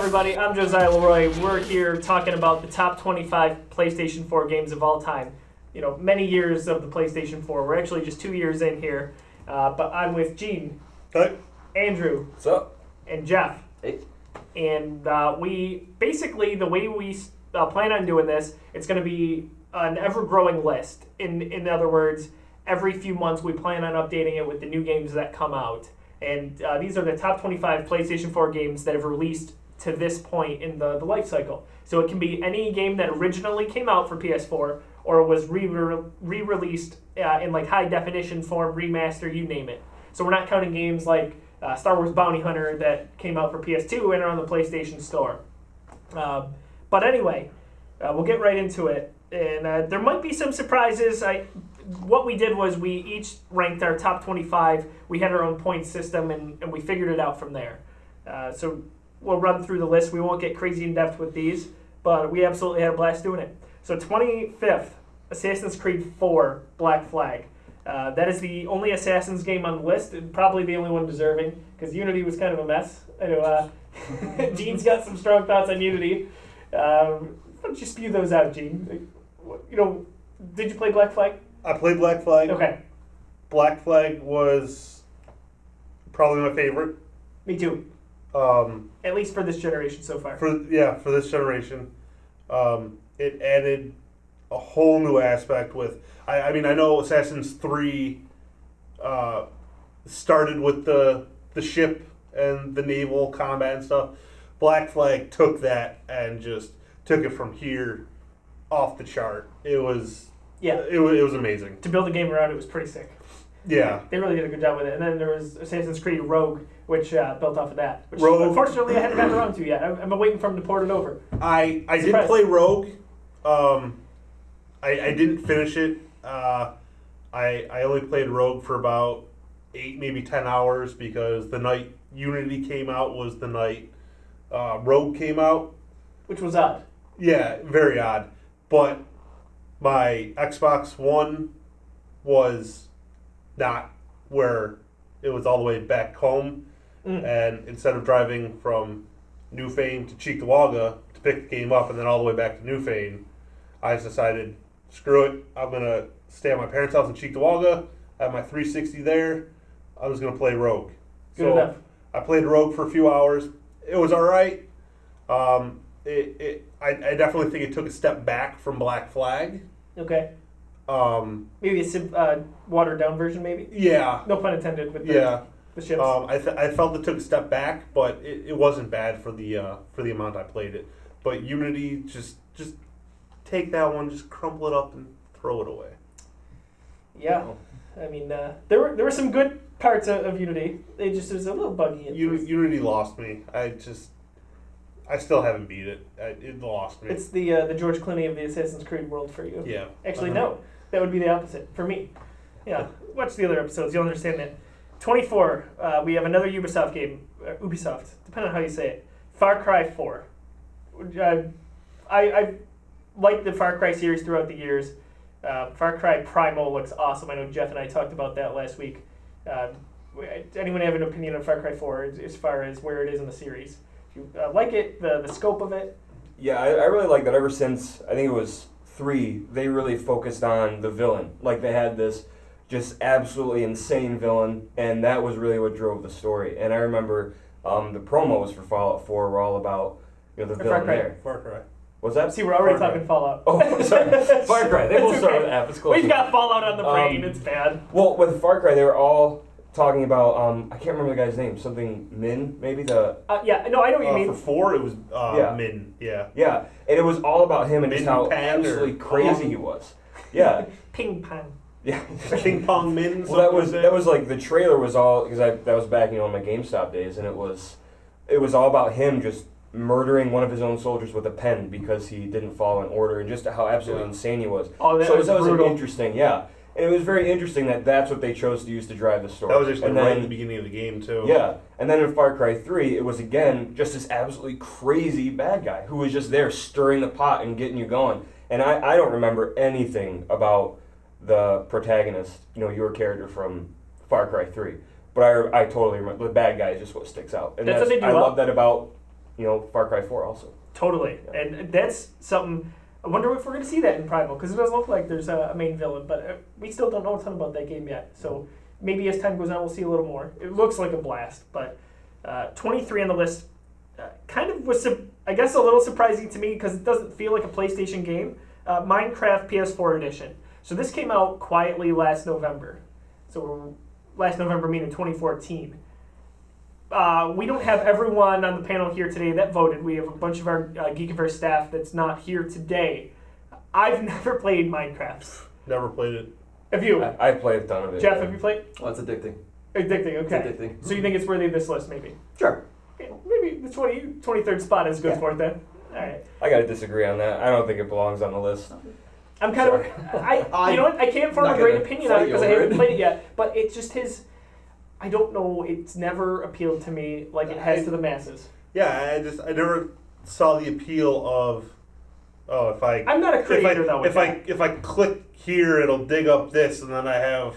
everybody? I'm Josiah Leroy. We're here talking about the top 25 PlayStation 4 games of all time. You know, many years of the PlayStation 4. We're actually just 2 years in here. But I'm with Gene. Hey. Andrew. What's up? And Jeff. Hey. And we, basically, the way we plan on doing this, it's going to be an ever-growing list. In other words, every few months we plan on updating it with the new games that come out. And these are the top 25 PlayStation 4 games that have released to this point in the life cycle. So it can be any game that originally came out for PS4 or was re-released in like high definition form, remaster, you name it. So we're not counting games like Star Wars Bounty Hunter that came out for PS2 and are on the PlayStation Store. But anyway, we'll get right into it. And there might be some surprises. What we did was we each ranked our top 25. We had our own point system, and we figured it out from there. So we'll run through the list. We won't get crazy in depth with these, but we absolutely had a blast doing it. So 25th, Assassin's Creed 4, Black Flag. That is the only Assassin's game on the list, and probably the only one deserving, because Unity was kind of a mess. I know Gene's got some strong thoughts on Unity. Why don't you spew those out, Gene? You know, did you play Black Flag? I played Black Flag. Okay. Black Flag was probably my favorite. Me too. At least for this generation so far. For this generation. It added a whole new aspect with... I mean, I know Assassin's 3 started with the ship and the naval combat and stuff. Black Flag took that and just took it from here off the chart. It was... Yeah. It was amazing. To build a game around it was pretty sick. Yeah. They really did a good job with it. And then there was Assassin's Creed Rogue, which built off of that. Which Rogue. Unfortunately, I haven't gotten around to yet. I'm been waiting for them to port it over. I did play Rogue. I didn't finish it. I only played Rogue for about 8, maybe 10 hours because the night Unity came out was the night Rogue came out. Which was odd. Yeah, very odd. But my Xbox One was not where it was all the way back home. And instead of driving from Newfane to Cheektowaga to pick the game up and then all the way back to Newfane, I just decided, screw it, I'm going to stay at my parents' house in Cheektowaga, I have my 360 there, I'm just going to play Rogue. Good enough. I played Rogue for a few hours. It was alright. I definitely think it took a step back from Black Flag. Okay. Maybe a watered down version, maybe? Yeah. No pun intended with the ships. I felt it took a step back, but it wasn't bad for the amount I played it. But Unity, just take that one, just crumple it up and throw it away. Yeah. I mean, there were some good parts of Unity. It was a little buggy. Unity lost me. I still haven't beat it. It lost me. It's the George Clooney of the Assassin's Creed world for you. Yeah. Actually, no. That would be the opposite for me. Yeah. Watch the other episodes. You'll understand that. 24. We have another Ubisoft game. Ubisoft, depending on how you say it. Far Cry 4. I liked the Far Cry series throughout the years. Far Cry Primal looks awesome. I know Jeff and I talked about that last week. Anyone have an opinion on Far Cry 4 as far as where it is in the series? You like it, the scope of it? Yeah, I really like that. Ever since, I think it was 3, they really focused on the villain. Like, they had this just absolutely insane villain, and that was really what drove the story. And I remember the promos for Fallout 4 were all about the villain there. Far Cry. What's that? See, we're already talking Fallout. Oh, sorry. Far Cry. They both start with F. It's close. We've got Fallout on the brain. It's bad. Well, with Far Cry, they were all talking about, I can't remember the guy's name, something Min, maybe? Yeah, no, I know what you mean. For 4, it was Min, yeah. Yeah, and it was all about him and Min just how Pan absolutely crazy he was. Yeah. Ping Pong. Yeah. Ping Pong Min. Well, that was like, the trailer was all, because that was back, in my GameStop days, and it was all about him just murdering one of his own soldiers with a pen because he didn't follow an order, and just how absolutely insane he was. Oh, that was brutal. Interesting, yeah. And it was very interesting that that's what they chose to use to drive the story. That was actually right in the beginning of the game, too. Yeah. And then in Far Cry 3, it was, again, just this absolutely crazy bad guy who was just there stirring the pot and getting you going. And I don't remember anything about the protagonist, your character from Far Cry 3. But I totally remember. The bad guy is just what sticks out. And that's what they do I love that about Far Cry 4 also. Totally, and that's something. I wonder if we're going to see that in Primal, because it doesn't look like there's a main villain, but we still don't know a ton about that game yet. So maybe as time goes on, we'll see a little more. It looks like a blast, but 23 on the list kind of was, I guess, a little surprising to me because it doesn't feel like a PlayStation game. Minecraft PS4 edition. So this came out quietly last November. So last November meaning 2014. We don't have everyone on the panel here today that voted. We have a bunch of our Geekiverse staff that's not here today. I've never played Minecraft. Never played it. Have you? I played a ton of it. Jeff, have you played? Well, it's addicting. Addicting, okay. It's addicting. So you think it's worthy of this list, maybe? Sure. Okay, maybe the 23rd spot is good for it then. All right. I gotta disagree on that. I don't think it belongs on the list. I'm kind of, you know what? I can't form a great opinion on it because I haven't played it yet. But it's just I don't know. It's never appealed to me like it has to the masses. Yeah, I never saw the appeal of, I'm not a creator though. If I click here, it'll dig up this, and then I have,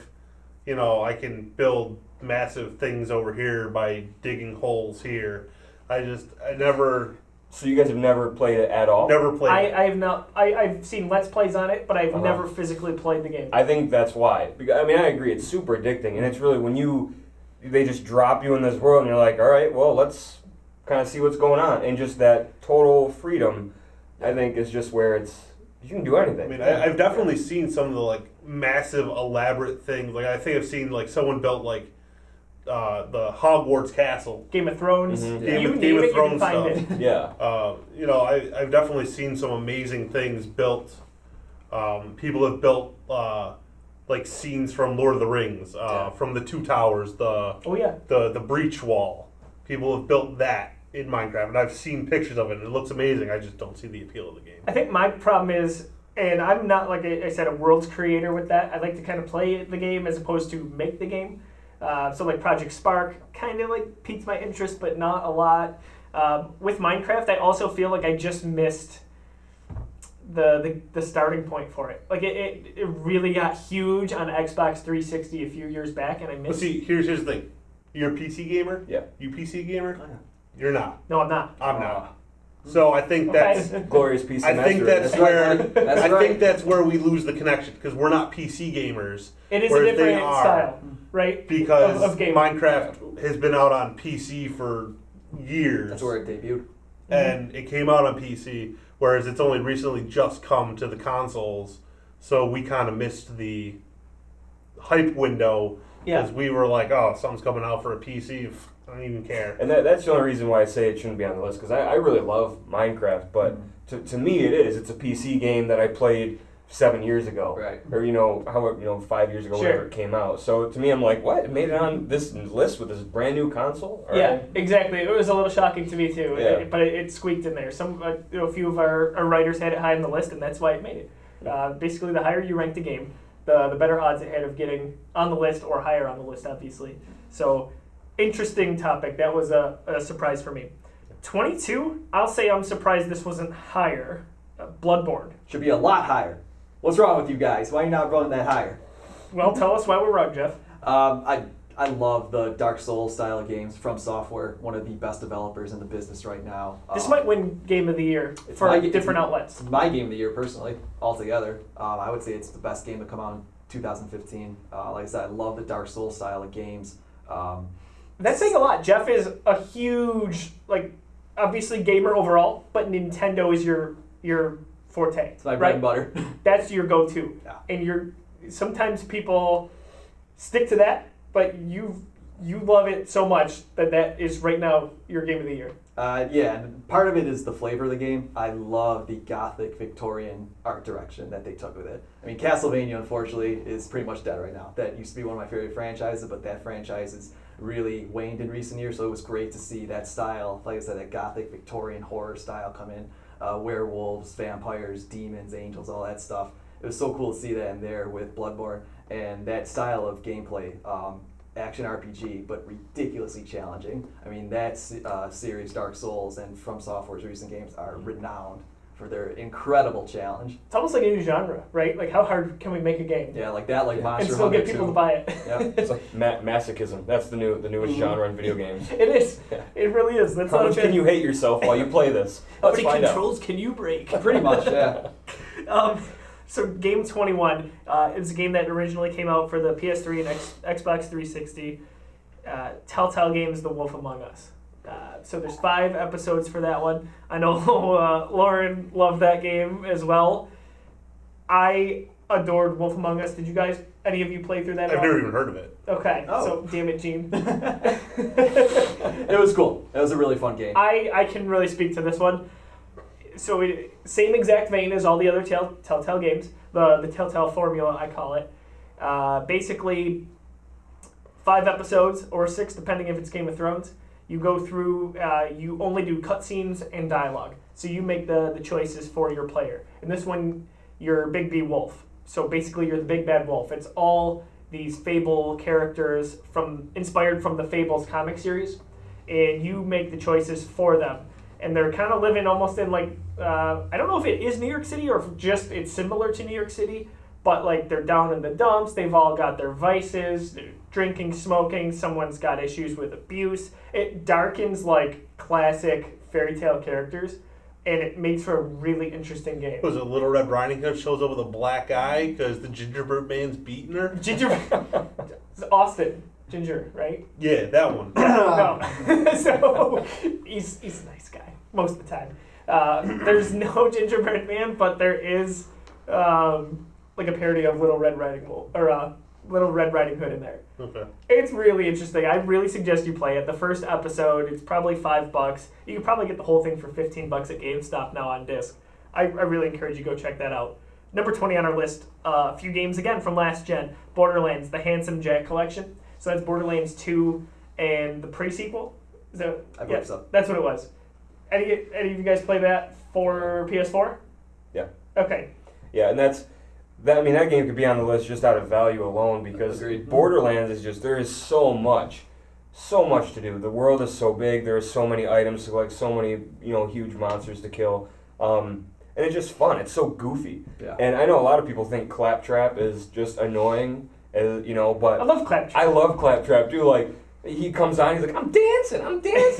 I can build massive things over here by digging holes here. I never. So you guys have never played it at all? Never played it. I have not. I've seen Let's Plays on it, but I've never physically played the game. I think that's why. I mean, I agree. It's super addicting, and it's really when they just drop you in this world, and you're like, all right, well, let's kind of see what's going on, and just that total freedom, I think, is just where you can do anything. I mean, I've definitely seen some of the massive, elaborate things. I think I've seen someone built the Hogwarts castle. Game of Thrones. Mm-hmm. Game of Thrones stuff. stuff. Yeah. I've definitely seen some amazing things built. People have built scenes from Lord of the Rings, from the Two Towers, the breach wall. People have built that in Minecraft, and I've seen pictures of it, and it looks amazing. I just don't see the appeal of the game. I think my problem is, and I'm not, like I said, a world's creator with that. I like to kind of play the game as opposed to make the game. So Project Spark kind of piqued my interest, but not a lot. With Minecraft, I also feel like I just missed the starting point for it. It really got huge on Xbox 360 a few years back, and I missed. Well, see, here's the thing. You're a PC gamer? Yeah. You PC gamer? You're not. No, I'm not. I'm not. So I think that's glorious PC. I think that's where That's think that's where we lose the connection because we're not PC gamers. It is a different style, right? Because of gaming. Minecraft has been out on PC for years. That's where it debuted. And it came out on PC, whereas it's only recently just come to the consoles. So we kind of missed the hype window because we were like, oh, something's coming out for a PC. I don't even care. And that's the only reason why I say it shouldn't be on the list, because I really love Minecraft, but to me it is. It's a PC game that I played 7 years ago. Right. Or, 5 years ago, whenever it came out. So to me, I'm like, what? It made it on this list with this brand new console? All yeah, right. exactly. It was a little shocking to me too, Yeah. but it squeaked in there. A few of our writers had it high on the list, and that's why it made it. Basically, the higher you rank the game, the better odds it had of getting on the list or higher on the list, obviously. So, interesting topic. That was a surprise for me. 22, I'll say I'm surprised this wasn't higher. Bloodborne. Should be a lot higher. What's wrong with you guys? Why are you not going that higher? Well, tell us why we're wrong, Jeff. I love the Dark Souls style of games from Software, one of the best developers in the business right now. This might win Game of the Year for different outlets. It's my Game of the Year, personally, altogether. I would say it's the best game to come out in 2015. Like I said, I love the Dark Souls style of games. That's saying a lot. Jeff is a huge, obviously gamer overall, but Nintendo is your forte. It's my bread and butter. That's your go-to. Yeah. And sometimes people stick to that, but you love it so much that is right now your Game of the Year. Yeah, and part of it is the flavor of the game. I love the Gothic Victorian art direction that they took with it. I mean, Castlevania, unfortunately, is pretty much dead right now. That used to be one of my favorite franchises, but that franchise has really waned in recent years, so it was great to see that style, like I said, that Gothic Victorian horror style come in. Werewolves, vampires, demons, angels, all that stuff. It was so cool to see that in there with Bloodborne, and that style of gameplay. Action RPG, but ridiculously challenging. I mean, that series, Dark Souls, and From Software's recent games are renowned for their incredible challenge. It's almost like a new genre, right? Like, how hard can we make a game Yeah, like that, like and Monster still Hunter get people 2. to buy it? Yeah. It's like masochism. That's the newest genre in video games. It is. Yeah. It really is. That's How not much a can you hate yourself while you play this? How Let's many find out. controls can you break? Pretty much, yeah. So Game 21 is a game that originally came out for the PS3 and Xbox 360. Telltale Games, The Wolf Among Us. So there's 5 episodes for that one. I know Lauren loved that game as well. I adored Wolf Among Us. Did you guys, any of you play through that? I've at all? never even heard of it. Okay, Oh. so damn it, Gene. It was cool. It was a really fun game. I can really speak to this one. So same exact vein as all the other Telltale games, the Telltale formula, I call it. Basically, 5 episodes or 6, depending if it's Game of Thrones. You go through, you only do cutscenes and dialogue. So you make the choices for your player. In this one, you're Big B Wolf. So basically, you're the big bad wolf. It's all these Fable characters inspired from the Fables comic series, and you make the choices for them. And they're kind of living almost in like, I don't know if it is New York City or if just it's similar to New York City, but like they're down in the dumps. They've all got their vices, they're drinking, smoking. Someone's got issues with abuse. It darkens like classic fairy tale characters, and it makes for a really interesting game. Was it Little Red Riding Hood shows up with a black eye because the gingerbread man's beating her? Ginger, it's Austin Ginger, right? Yeah, that one. No. So he's a nice guy most of the time. There's no gingerbread man, but there is like a parody of Little Red Riding Hood in there. Okay. It's really interesting. I really suggest you play it. The first episode, it's probably $5. You can probably get the whole thing for $15 at GameStop now on disc. I really encourage you to go check that out. Number 20 on our list, a few games again from last gen. Borderlands, the Handsome Jack Collection. So that's Borderlands 2 and the pre-sequel. Is that, I believe so. That's what it was. Any of you guys play that for PS4? Yeah. Okay. Yeah, and that game could be on the list just out of value alone because Agreed. Borderlands is just, there is so much to do. The world is so big, there are so many items to collect, so many, huge monsters to kill. And it's just fun. It's so goofy. Yeah. And I know a lot of people think Claptrap is just annoying, but I love Claptrap. I love Claptrap too. Like, he comes on, he's like, I'm dancing.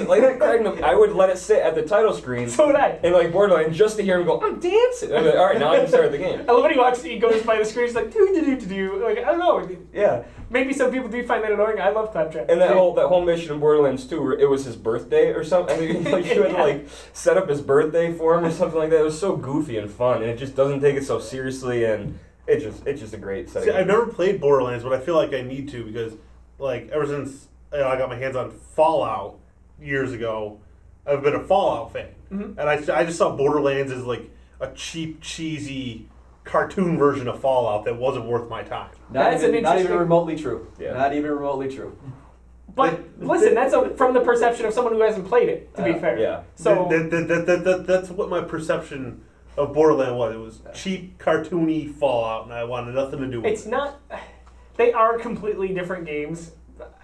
Like, that cracked me up. I would let it sit at the title screen. So would I. And like Borderlands, just to hear him go, I'm dancing. I'm like, all right, now I can start the game. I love when he goes by the screen, he's like, do. Like, I don't know. Yeah. Maybe some people do find that annoying. I love Claptrap. And that whole mission in Borderlands 2, where it was his birthday or something. I mean, like, you had to like set up his birthday for him or something like that. It was so goofy and fun, and it just doesn't take it so seriously, and it's just a great set. See, I've never played Borderlands, but I feel like I need to because, like, ever since I got my hands on Fallout years ago, I've been a Fallout fan, and I just saw Borderlands as like a cheap, cheesy cartoon version of Fallout that wasn't worth my time. Not That's an even interesting- remotely true. Yeah. Not even remotely true. But listen, that's from the perception of someone who hasn't played it, to be fair. Yeah. So That's what my perception of Borderlands was. It was cheap, cartoony Fallout, and I wanted nothing to do with it's it. not. They are completely different games.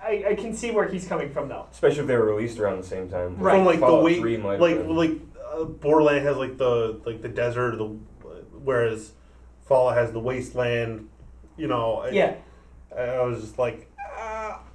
I can see where he's coming from, though. Especially if they were released around the same time. Right. From like Fallout the way, 3 might have like been. Borderlands has like the desert, whereas Fallout has the wasteland. Yeah, I was just like,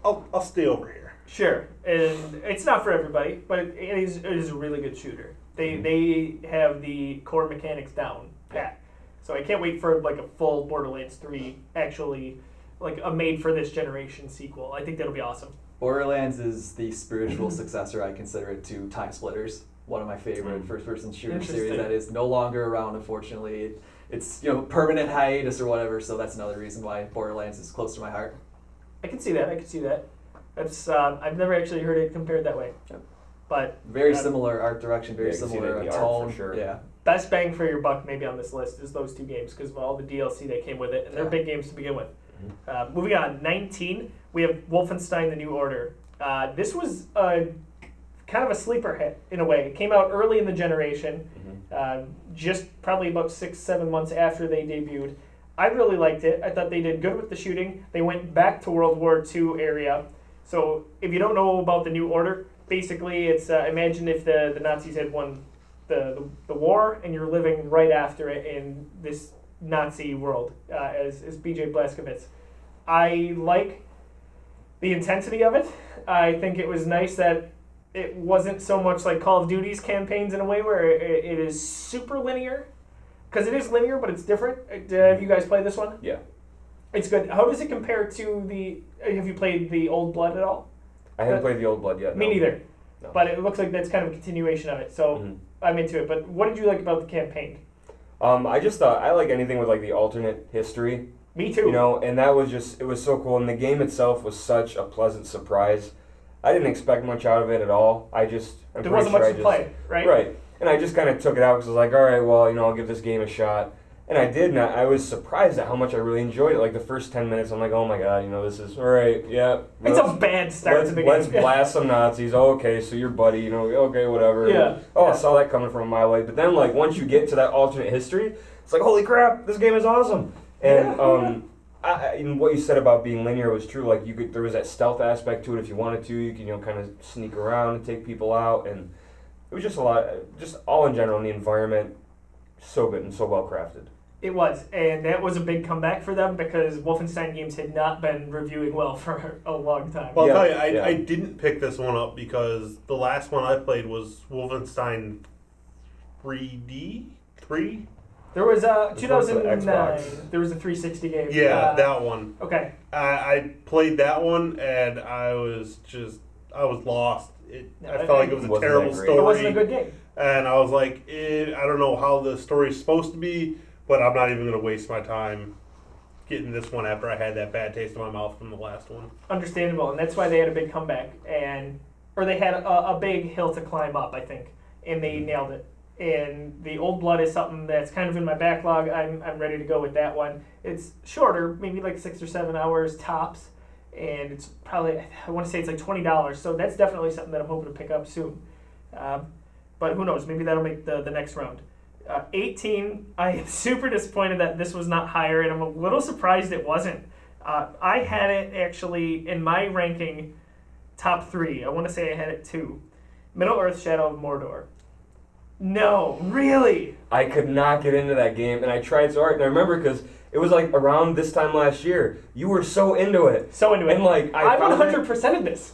I'll stay over here. sure. And it's not for everybody, but it is a really good shooter. They have the core mechanics down pat. So I can't wait for like a full Borderlands 3, actually, like a made for this generation sequel. I think that'll be awesome. Borderlands is the spiritual successor, I consider it, to Time Splitters, one of my favorite first-person shooter series Interesting. that is no longer around, unfortunately. It's permanent hiatus or whatever, so that's another reason why Borderlands is close to my heart. I can see that. That's I've never actually heard it compared that way. Yep. But Very similar art direction, very Yeah, you can see similar that in the art tone. for sure. Yeah. best bang for your buck maybe on this list is those 2 games because of all the DLC that came with it, and they're Yeah. big games to begin with. Moving on, 19, we have Wolfenstein: The New Order. This was kind of a sleeper hit in a way. It came out early in the generation, just probably about 6-7 months after they debuted. I really liked it. I thought they did good with the shooting. They went back to World War II area. So if you don't know about The New Order, basically it's imagine if the Nazis had won the war, and you're living right after it in this Nazi world as BJ Blazkowicz. I like the intensity of it. I think it was nice that it wasn't so much like Call of Duty's campaigns in a way where it is super linear, because it is linear, but it's different. Have you guys played this one? Yeah. It's good. How does it compare to the? Have you played the Old Blood at all? I haven't played the Old Blood yet. Me no. neither. No. But it looks like that's kind of a continuation of it. So I'm into it. But what did you like about the campaign? I just thought I like anything with like the alternate history. Me too. You know, and that was just, it was so cool. And the game itself was such a pleasant surprise. I didn't expect much out of it at all. There wasn't much to play, right? Right. And I just kind of took it out because I was like, all right, well, I'll give this game a shot. And I did, and I was surprised at how much I really enjoyed it. Like the first 10 minutes, I'm like, oh my god, this is, all right, yeah. It's a bad start to the game. Let's blast some Nazis. Oh, okay, so you're buddy, okay, whatever. Yeah. I saw that coming from a mile away. But then, like, once you get to that alternate history, it's like, holy crap, this game is awesome. And and what you said about being linear was true. Like, there was that stealth aspect to it. If you wanted to, you could, kind of sneak around and take people out. And it was just a lot, just all in general, in the environment, so good and so well crafted. It was, and that was a big comeback for them because Wolfenstein games had not been reviewing well for a long time. Well, I'll tell you, I didn't pick this one up because the last one I played was Wolfenstein 3. There was a 2009. There was a 360 game. Yeah, that one. Okay. I played that one, and I was lost. I felt like it was a terrible story. It wasn't a good game. And I was like, I don't know how the story's supposed to be, but I'm not even going to waste my time getting this one after I had that bad taste in my mouth from the last one. Understandable, and that's why they had a big comeback, or they had a big hill to climb up, I think, and they nailed it. And the Old Blood is something that's kind of in my backlog. I'm ready to go with that one. It's shorter, maybe like 6 or 7 hours tops, and it's probably, I want to say it's like $20, so that's definitely something that I'm hoping to pick up soon. But who knows, maybe that'll make the next round. 18, I am super disappointed that this was not higher, and I'm a little surprised it wasn't. I had it actually in my ranking top 3. I want to say I had it 2. Middle-earth: Shadow of Mordor. No, really? I could not get into that game, and I tried so hard. And I remember because it was like around this time last year, you were so into it. And like I 100%ed this.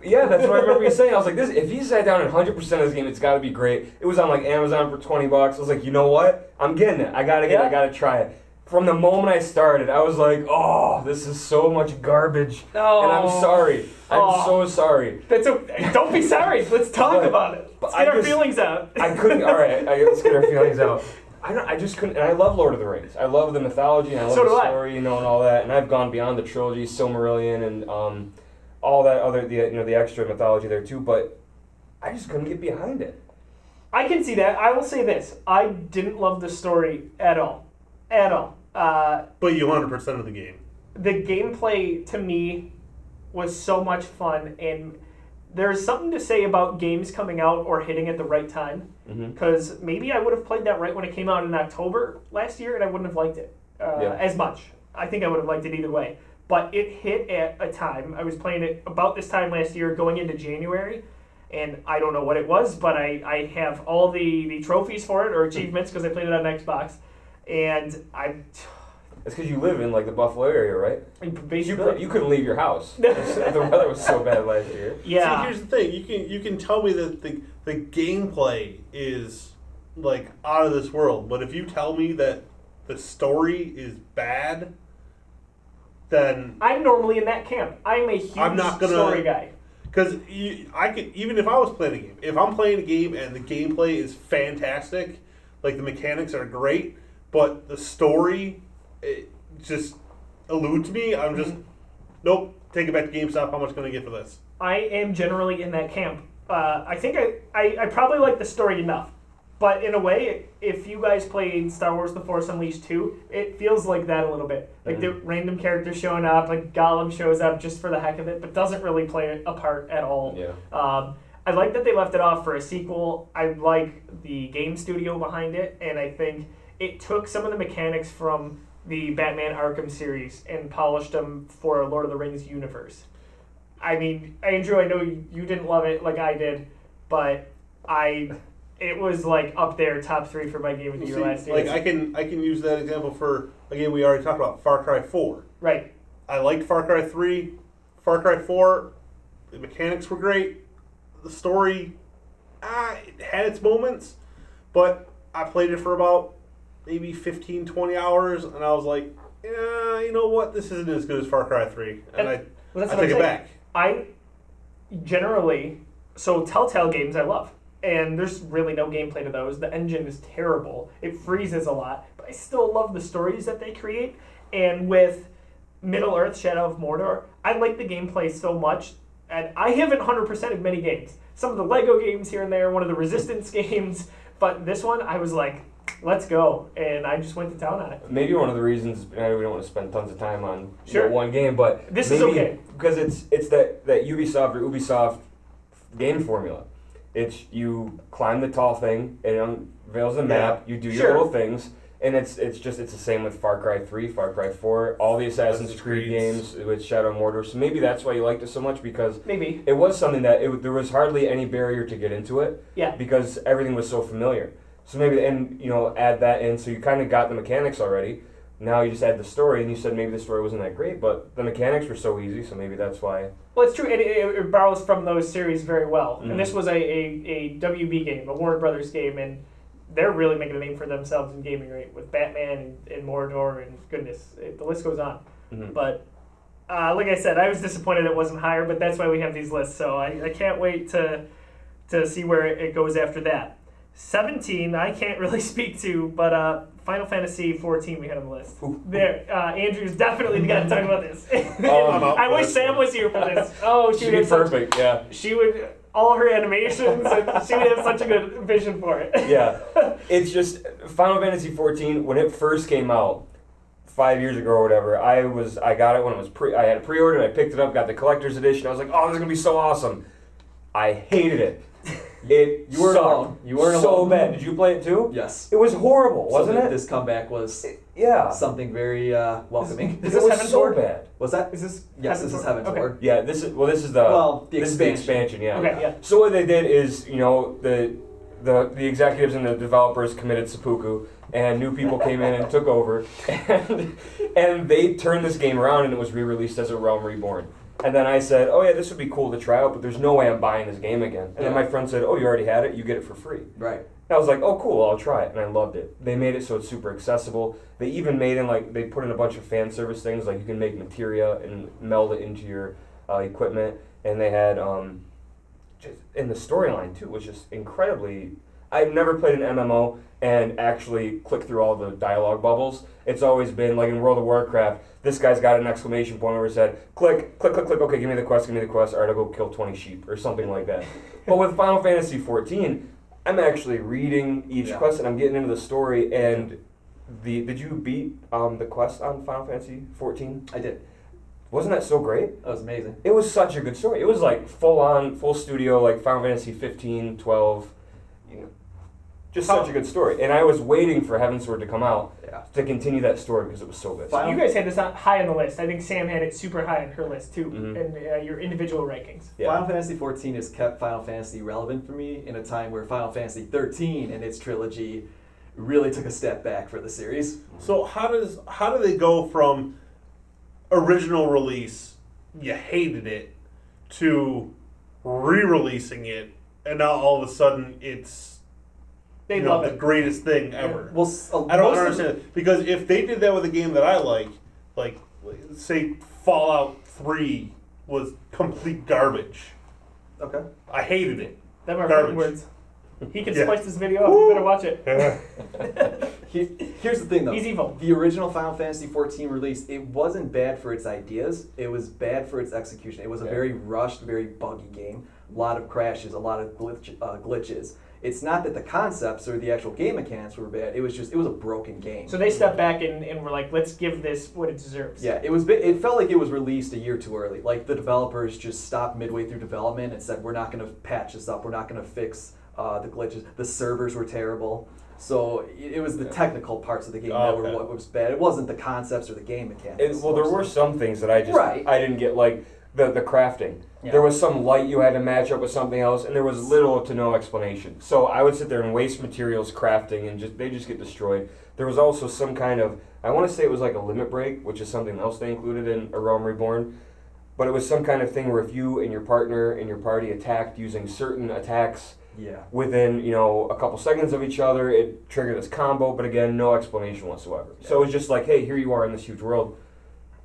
Yeah, that's what I remember you saying. I was like, if he sat down and 100% of this game, it's got to be great. It was on like Amazon for $20. I was like, you know what? I'm getting it. I gotta get it. I gotta try it. From the moment I started, I was like, oh, this is so much garbage. Oh. And I'm sorry. I'm so sorry. Don't be sorry. Let's talk about it. Let's get our feelings out. I couldn't. All right, let's get our feelings out. I just couldn't. And I love Lord of the Rings. I love the mythology and I love the story, and all that. And I've gone beyond the trilogy, Silmarillion, and all that other the extra mythology there too. But I just couldn't get behind it. I can see that. I will say this: I didn't love the story at all. But you 100% of the game. The gameplay to me was so much fun, and there's something to say about games coming out or hitting at the right time. Because maybe I would have played that right when it came out in October last year, and I wouldn't have liked it as much. I think I would have liked it either way. But it hit at a time. I was playing it about this time last year, going into January, and I don't know what it was, but I have all the trophies for it, or achievements, because I played it on Xbox. And It's because you live in like the Buffalo area, right? Basically, you couldn't leave your house. The weather was so bad last year. Yeah. See, here's the thing: you can tell me that the gameplay is like out of this world, but if you tell me that the story is bad, then I'm normally in that camp. I'm a huge story guy. Because I could, even if I was playing a game, if I'm playing a game and the gameplay is fantastic, like the mechanics are great, but the story just eludes me, I'm just, nope, take it back to GameStop, how much can I get for this? I am generally in that camp. I think I probably like the story enough, but in a way, if you guys played Star Wars The Force Unleashed 2, it feels like that a little bit. Like the random characters showing up, like Gollum shows up just for the heck of it, but doesn't really play a part at all. Yeah. I like that they left it off for a sequel. I like the game studio behind it, and I think it took some of the mechanics from the Batman Arkham series and polished them for a Lord of the Rings universe. I mean, Andrew, I know you didn't love it like I did, but it was like up there, top 3 for my game of the year last year. Like I can use that example for a game we already talked about, Far Cry 4. Right. I liked Far Cry 3, Far Cry 4. The mechanics were great. The story, it had its moments, but I played it for about maybe 15, 20 hours, and I was like, yeah, you know what? This isn't as good as Far Cry 3, and I take it back. I generally, so Telltale games I love, and there's really no gameplay to those. The engine is terrible. It freezes a lot, but I still love the stories that they create. And with Middle-earth: Shadow of Mordor, I like the gameplay so much, and I haven't 100%ed many games. Some of the Lego games here and there, one of the Resistance games, but this one I was like, let's go, and I just went to town on it. Maybe one of the reasons, I know we don't want to spend tons of time on Sure. one game, but This is okay. Because it's that Ubisoft or Ubisoft game formula. It's you climb the tall thing, it unveils the map, you do your Sure. little things, and it's the same with Far Cry 3, Far Cry 4, all the Assassin's Creed games with Shadow of Mordor. So maybe that's why you liked it so much, because Maybe. it was something that there was hardly any barrier to get into it. Yeah. Because everything was so familiar. So maybe, and add that in, so you kind of got the mechanics already. Now you just add the story, and you said maybe the story wasn't that great, but the mechanics were so easy, so maybe that's why. Well, it's true. It borrows from those series very well. Mhm. And this was a WB game, a Warner Brothers game, and they're really making a name for themselves in gaming, right? With Batman and Mordor, and goodness, the list goes on. Mhm. But like I said, I was disappointed it wasn't higher, but that's why we have these lists. So I can't wait to see where it goes after that. 17, I can't really speak to, but Final Fantasy 14 we had on the list. Ooh. There, Andrew's definitely got to talk about this. I'm out I for wish this Sam one. was here for this. Oh, She'd be perfect, yeah. She would, all her animations, and she would have such a good vision for it. Yeah. It's just, Final Fantasy 14, when it first came out, 5 years ago or whatever, I got it when it was I had it pre-ordered, I picked it up, got the collector's edition, I was like, oh, this is going to be so awesome. I hated it. You weren't sucked. alone. You weren't so alone. bad. Did you play it too? Yes. It was horrible, wasn't so it? This comeback was Yeah. something very welcoming. Is It this was Heaven's so Ward? bad. What's that? Is this Yes, this is Heaven's Okay. Ward. Yeah, this is the the this is the expansion. expansion, yeah. Okay, yeah. So what they did is, the executives and the developers committed seppuku, and new people came in and took over, and they turned this game around, and it was re-released as a Realm Reborn. And then I said, oh yeah, this would be cool to try out, but there's no way I'm buying this game again. And then my friend said, oh, you already had it, you get it for free. Right. And I was like, oh cool, I'll try it, and I loved it. They made it so it's super accessible. They even made they put in a bunch of fan service things, like you can make materia and meld it into your equipment, and they had, in the storyline too, was just incredibly. I've never played an MMO and actually clicked through all the dialogue bubbles. It's always been like in World of Warcraft, this guy's got an exclamation point where it said, click, click, click, click, okay, give me the quest, all right, I'll go kill 20 sheep, or something like that. But with Final Fantasy 14, I'm actually reading each quest, and I'm getting into the story, and did you beat the quest on Final Fantasy 14? I did. Wasn't that so great? That was amazing. It was such a good story. It was like full studio, like Final Fantasy 15, 12, just such a good story. And I was waiting for Heaven's Sword to come out to continue that story because it was so good. So you guys had this high on the list. I think Sam had it super high on her list too, Mhm. and your individual rankings. Yeah. Final Fantasy 14 has kept Final Fantasy relevant for me in a time where Final Fantasy 13 and its trilogy really took a step back for the series. So how do they go from original release, you hated it, to re-releasing it, and now all of a sudden it's They love the it. greatest thing ever? Well, I don't understand it. Because if they did that with a game that I like say Fallout 3 was complete garbage. Okay. I hated it. Them are Garbage. fighting words. He can Yeah. splice this video up. You better watch it. Here's the thing, though. He's evil. The original Final Fantasy 14 release, it wasn't bad for its ideas. It was bad for its execution. It was a very rushed, very buggy game. A lot of crashes, a lot of glitches. It's not that the concepts or the actual game mechanics were bad. It was a broken game. So they stepped back and were like, let's give this what it deserves. Yeah, it felt like it was released a year too early. Like the developers just stopped midway through development and said, we're not going to patch this up. We're not going to fix the glitches. The servers were terrible. So it was the technical parts of the game that were what was bad. It wasn't the concepts or the game mechanics. Well, there were some things that I didn't get, like the crafting. Yeah. There was some light you had to match up with something else, and there was little to no explanation. So I would sit there and waste materials crafting, and they just get destroyed. There was also some kind of, I want to say it was like a limit break, which is something else they included in A Realm Reborn. But it was some kind of thing where if you and your partner and your party attacked using certain attacks within, a couple seconds of each other, it triggered this combo, but again, no explanation whatsoever. Yeah. So it was just like, hey, here you are in this huge world.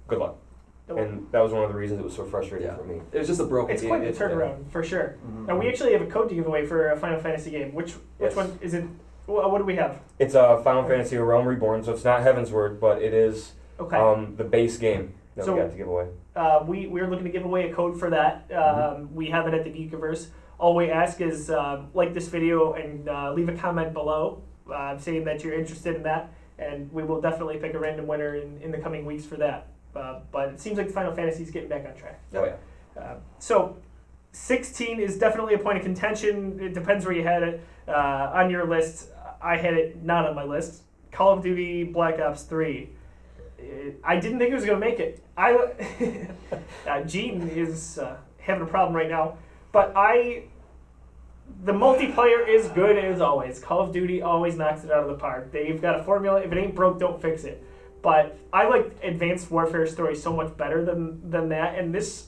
Good luck. And that was one of the reasons it was so frustrating for me. It was just a broken It's game. quite the turnaround, for sure. Now, we actually have a code to give away for a Final Fantasy game. Which one is it? What do we have? It's a Final Fantasy A Realm Reborn, so it's not Heavensward, but it is the base game that we got to give away. We're looking to give away a code for that. We have it at the Geekiverse. All we ask is like this video and leave a comment below saying that you're interested in that, and we will definitely pick a random winner in the coming weeks for that. But it seems like Final Fantasy is getting back on track. Oh, yeah. So 16 is definitely a point of contention. It depends where you had it on your list. I had it not on my list. Call of Duty Black Ops 3. I didn't think it was going to make it. Gene is having a problem right now. But the multiplayer is good as always. Call of Duty always knocks it out of the park. They've got a formula. If it ain't broke, don't fix it. But I like Advanced Warfare story so much better than that. And this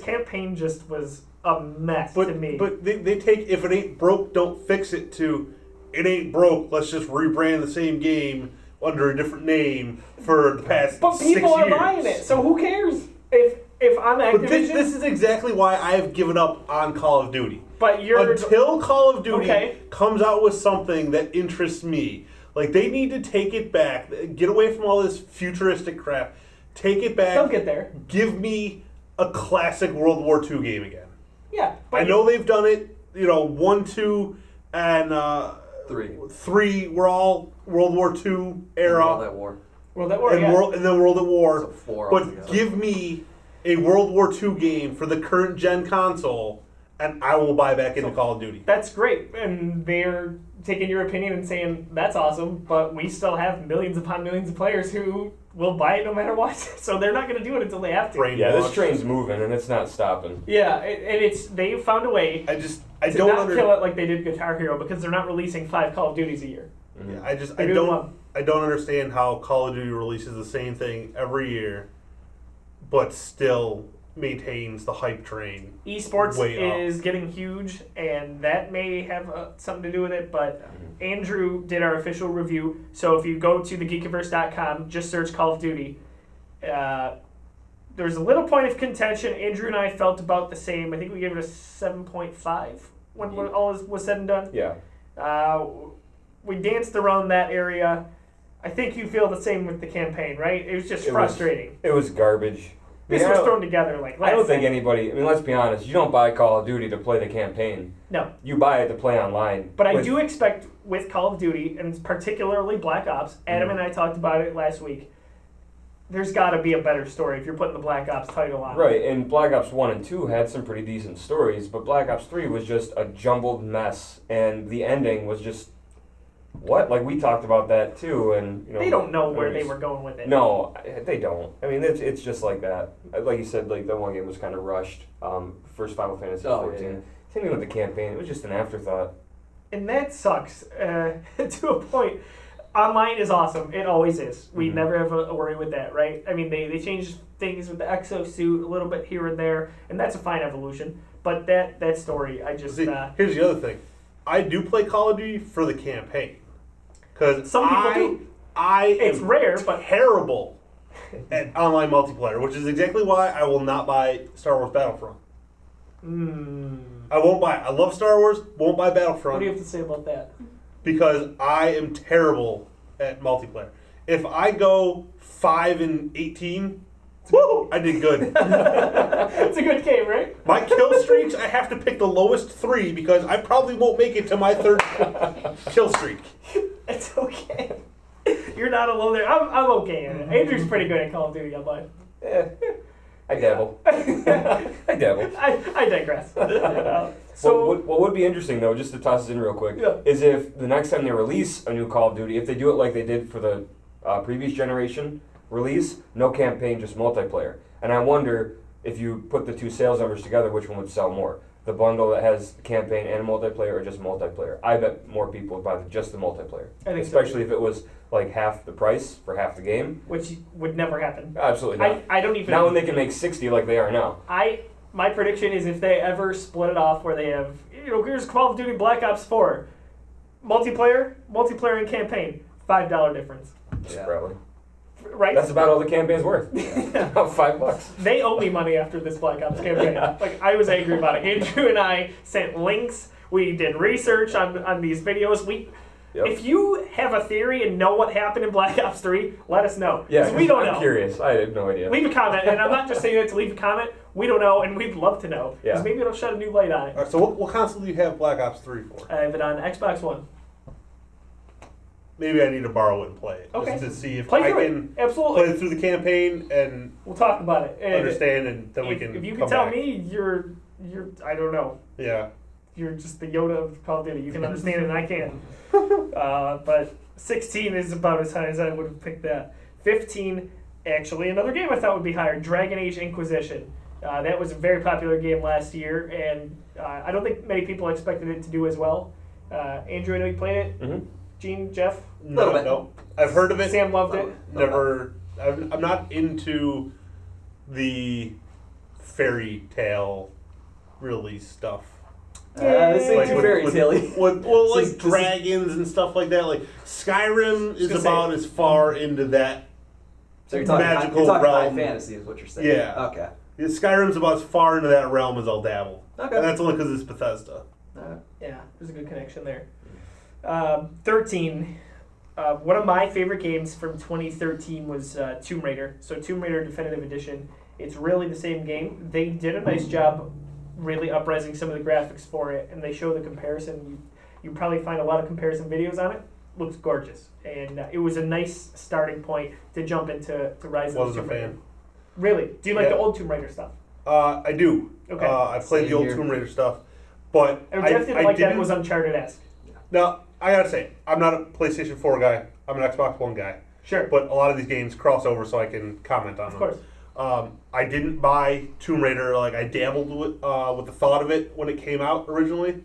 campaign just was a mess to me. But they take, if it ain't broke, don't fix it, to it ain't broke, let's just rebrand the same game under a different name for the past 6 years. But people are buying it, so who cares? If I'm Activision... But this is exactly why I have given up on Call of Duty. But Until Call of Duty comes out with something that interests me. Like, they need to take it back. Get away from all this futuristic crap. Take it back. They'll get there. Give me a classic World War II game again. Yeah. I know they've done it, 1, 2, and 3 were all World War II era. World at War. World at War, and then World at War. So 4 but altogether. give me a World War II game for the current gen console, and I will buy back into Call of Duty. That's great, and they're taking your opinion and saying that's awesome, but we still have millions upon millions of players who will buy it no matter what. So they're not going to do it until they have to. This train's moving and it's not stopping. Yeah, and they found a way. I don't not kill it like they did Guitar Hero, because they're not releasing 5 Call of Duties a year. Yeah, I don't understand how Call of Duty releases the same thing every year, but still maintains the hype train. Esports is getting huge, and that may have something to do with it, but Andrew did our official review, so if you go to thegeekiverse.com, just search Call of Duty. There's a little point of contention. Andrew and I felt about the same. I think we gave it a 7.5 when all was said and done. Yeah. We danced around that area. I think you feel the same with the campaign, right? It was just frustrating. It was garbage. This was thrown together like last I don't think anybody... I mean, let's be honest. You don't buy Call of Duty to play the campaign. No. You buy it to play online. But I do expect with Call of Duty, and particularly Black Ops, Adam and I talked about it last week, there's got to be a better story if you're putting the Black Ops title on. Right, and Black Ops 1 and 2 had some pretty decent stories, but Black Ops 3 was just a jumbled mess, and the ending was just... What? Like, we talked about that, too, and... They don't know where they were going with it. No, they don't. I mean, it's just like that. Like you said, like, that one game was kind of rushed. First Final Fantasy 14. Yeah. Same thing with the campaign. It was just an afterthought. And that sucks to a point. Online is awesome. It always is. We never have a worry with that, right? I mean, they changed things with the exosuit a little bit here and there, and that's a fine evolution. But that story, I just... Here's the other thing. I do play Call of Duty for the campaign. Because some people do. It's rare, but terrible at online multiplayer, which is exactly why I will not buy Star Wars Battlefront. I won't buy it. I love Star Wars, won't buy Battlefront. What do you have to say about that? Because I am terrible at multiplayer. If I go 5-18, woo, I did good. It's a good game, right? My kill streaks, I have to pick the lowest 3 because I probably won't make it to my 3rd kill streak. It's okay. You're not alone there. I'm okay in it. Andrew's pretty good at Call of Duty, I'm like. I dabble. I dabble. I digress. So what would be interesting, though, just to toss this in real quick, is if the next time they release a new Call of Duty, if they do it like they did for the previous generation release, no campaign, just multiplayer. And I wonder, if you put the two sales numbers together, which one would sell more? The bundle that has campaign and multiplayer, or just multiplayer? I bet more people would buy just the multiplayer. I think so. Especially if it was like half the price for half the game. Which would never happen. Absolutely not. I don't even. Not when they can make 60 like they are now. My prediction is if they ever split it off where they have, here's Call of Duty Black Ops 4, multiplayer and campaign, $5 difference. Yeah. Probably. Right? That's about all the campaign's worth. Yeah. About $5. They owe me money after this Black Ops campaign. Like, I was angry about it. Andrew and I sent links. We did research on these videos. If you have a theory and know what happened in Black Ops 3, let us know. Yeah, we don't know. I'm curious. I have no idea. Leave a comment, and I'm not just saying it to leave a comment. We don't know, and we'd love to know. Because maybe it'll shed a new light on it. All right, so what console do you have Black Ops 3 for? I have it on Xbox One. Maybe I need to borrow it and play it. Okay. Just to see if Play I through can it. Absolutely. play through the campaign and We'll talk about it. And understand, and then we can If you come can tell back. me you're I don't know. Yeah. You're just the Yoda of Call of Duty. You can understand it and I can. But 16 is about as high as I would have picked that. 15, actually, another game I thought would be higher, Dragon Age Inquisition. That was a very popular game last year, and I don't think many people expected it to do as well. Andrew, I know you played it. Mm-hmm. Gene, Jeff? No, no. I've heard of it. Sam loved it. Never. I'm not into the fairy tale release stuff. This ain't too fairy tale. Well, like dragons and stuff like that. Like Skyrim is about as far into that So you're talking magical high realm. fantasy is what you're saying. Yeah. Okay. Yeah, Skyrim's about as far into that realm as I'll dabble. Okay. And that's only because it's Bethesda. Yeah, there's a good connection there. 13. One of my favorite games from 2013 was Tomb Raider. So Tomb Raider Definitive Edition. It's really the same game. They did a nice job really uprising some of the graphics for it, and they show the comparison. You probably find a lot of comparison videos on it. Looks gorgeous. And it was a nice starting point to jump into Rise of the Tomb Raider. Fan. Really? Do you like the old Tomb Raider stuff? I do. Okay. I played the old Tomb Raider stuff, but Jeff didn't like that it was Uncharted-esque. Now, I gotta say, I'm not a PlayStation 4 guy. I'm an Xbox One guy. Sure. But a lot of these games cross over, so I can comment on them. Of course. I didn't buy Tomb Raider. Like, I dabbled with the thought of it when it came out originally.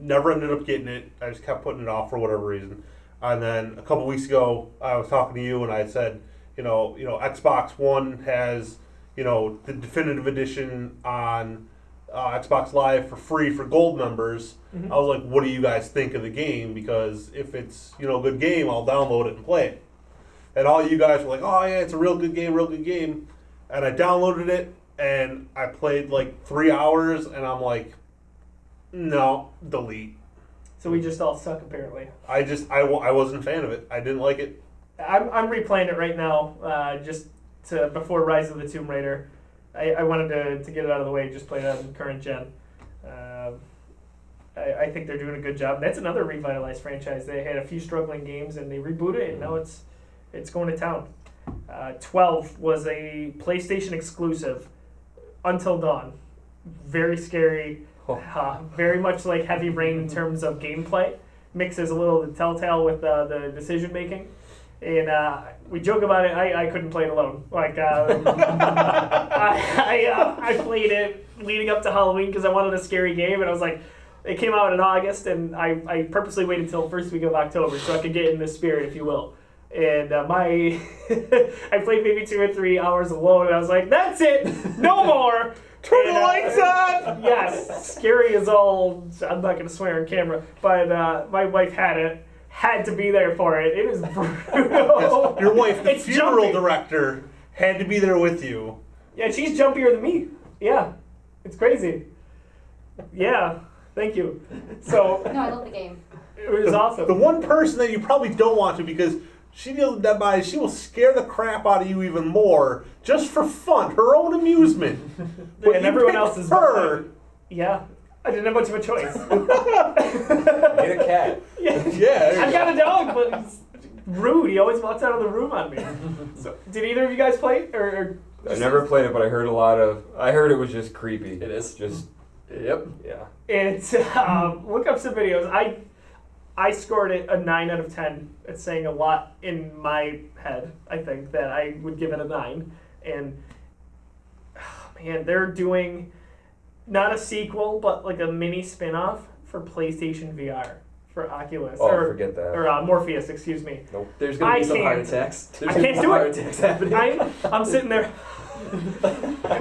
Never ended up getting it. I just kept putting it off for whatever reason. And then a couple weeks ago, I was talking to you, and I said, Xbox One has, the definitive edition on Xbox Live for free for gold members. Mm-hmm. I was like, what do you guys think of the game? Because if it's, a good game, I'll download it and play it. And all you guys were like, oh yeah, it's a real good game. And I downloaded it, and I played like 3 hours, and I'm like, no, delete. So we just all suck, apparently. I wasn't a fan of it. I didn't like it. I'm replaying it right now, before Rise of the Tomb Raider. I wanted to get it out of the way, just play it on current gen. I think they're doing a good job. That's another revitalized franchise. They had a few struggling games, and they rebooted it, and now it's going to town. 12 was a PlayStation exclusive, Until Dawn. Very scary, very much like Heavy Rain in terms of gameplay. Mixes a little of the Telltale with the decision making. And we joke about it. I couldn't play it alone. Like I played it leading up to Halloween because I wanted a scary game, and I was like, it came out in August, and I purposely waited until the first week of October so I could get in the spirit, if you will. And I played maybe 2 or 3 hours alone, and I was like, that's it, no more. Turn the lights on. Yes, scary as all. I'm not going to swear on camera, but my wife had to be there for it. It was brutal. Yes, your wife, the It's funeral jumpy. director, had to be there with you. Yeah, she's jumpier than me. Yeah, it's crazy. Yeah, thank you. So No, I love the game. it was awesome. The one person that you probably don't want to, because she deals with dead bodies, she will scare the crap out of you even more, just for fun, her own amusement. But And you everyone picked else is her. Yeah, I didn't have much of a choice. Get a cat. Yeah, Yeah. I've got a dog, but he's rude. He always walks out of the room on me. So, did either of you guys play or I never played it, but I heard I heard it was just creepy. It is. Just, Yep. yeah. It's look up some videos. I scored it a 9 out of 10. It's saying a lot in my head. I think that I would give it a 9, and man, they're doing not a sequel, but like a mini spin-off for PlayStation VR for Oculus. Oh, forget that. Or Morpheus, excuse me. Nope. There's going to be some heart can't- attacks. There's I gonna be can't some do heart it. attacks happening. I'm sitting there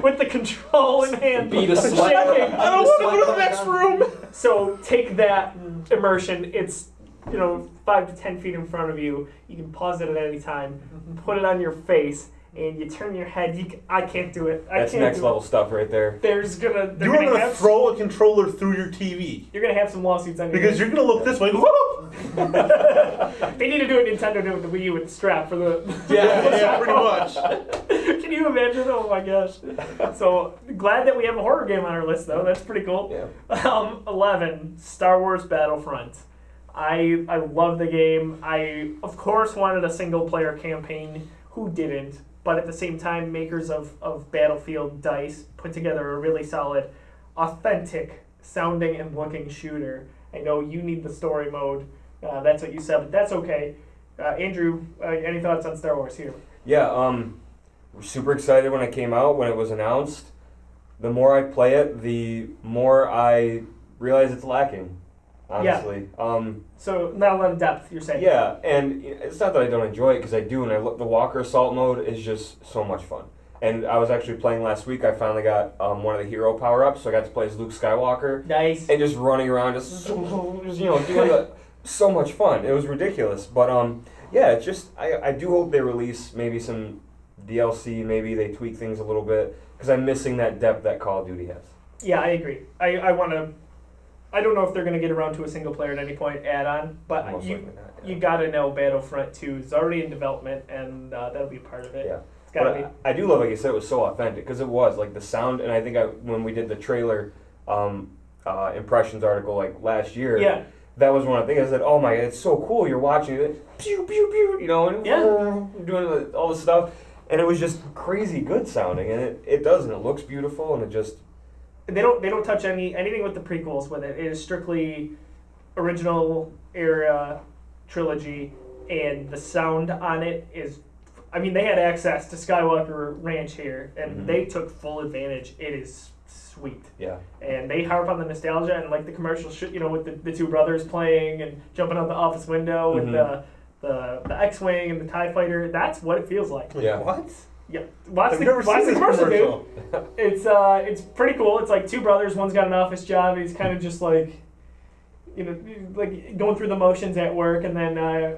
with the control in hand. Beat a sweat. shaking. I don't want to go to the next room. So take that immersion. It's 5 to 10 feet in front of you. You can pause it at any time. Put it on your face, and you turn your head. I can't do it. That's next level stuff right there. They're You're gonna gonna have throw a controller through your TV you're gonna have some lawsuits on your because you're gonna look this way. Whoa! They need to do what Nintendo did with the Wii U with the strap for the. Yeah, pretty much. Can you imagine? Oh my gosh! So glad that we have a horror game on our list, though. That's pretty cool. Yeah. 11, Star Wars Battlefront. I love the game. I of course wanted a single player campaign. Who didn't? But at the same time, makers of Battlefield DICE put together a really solid, authentic sounding and looking shooter. I know you need the story mode. That's what you said, but that's okay. Andrew, any thoughts on Star Wars here? Yeah, we're super excited when it came out, when it was announced. The more I play it, the more I realize it's lacking, honestly. So not a lot of depth, you're saying? Yeah, and it's not that I don't enjoy it, because I do, and the Walker Assault mode is just so much fun. And I was actually playing last week, I finally got one of the hero power-ups, so I got to play as Luke Skywalker. Nice. And just running around, just doing so much fun. It was ridiculous. But yeah, it's just, I do hope they release maybe some DLC, maybe they tweak things a little bit, because I'm missing that depth that Call of Duty has. Yeah, I agree. I don't know if they're going to get around to a single player at any point add-on, but Most likely not, yeah. you got to know Battlefront 2 is already in development, and that'll be part of it. Yeah. It's got to be. But I do love, like you said, it was so authentic, because it was, like the sound, and I think when we did the trailer impressions article like last year, Yeah. that was one of the things I said, oh my God, it's so cool, you're watching it, pew, pew, pew, and doing all this stuff, and it was just crazy good sounding, and it does, and it looks beautiful, and it just... They don't touch anything with the prequels with it. It is strictly original era trilogy, and the sound on it is, I mean, they had access to Skywalker Ranch here, and they took full advantage. It is sweet. Yeah. And they harp on the nostalgia and like the commercial with the two brothers playing and jumping out the office window with the X-Wing and the TIE Fighter. That's what it feels like. Yeah. What? Yeah, watch I've the never seen this commercial, commercial. dude. It's pretty cool. It's like two brothers. One's got an office job. He's kind of just like, like going through the motions at work, and then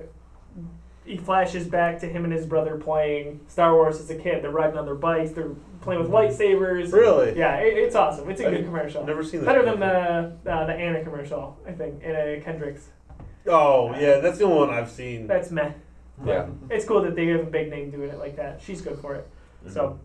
he flashes back to him and his brother playing Star Wars as a kid. They're riding on their bikes. They're playing with lightsabers. Really? Yeah, it's awesome. It's a good commercial. I've never seen this. Better than the Anna commercial, I think, Anna Kendrick's. Oh yeah, that's the only one I've seen. That's meh. Yeah. It's cool that they have a big name doing it like that. She's good for it. So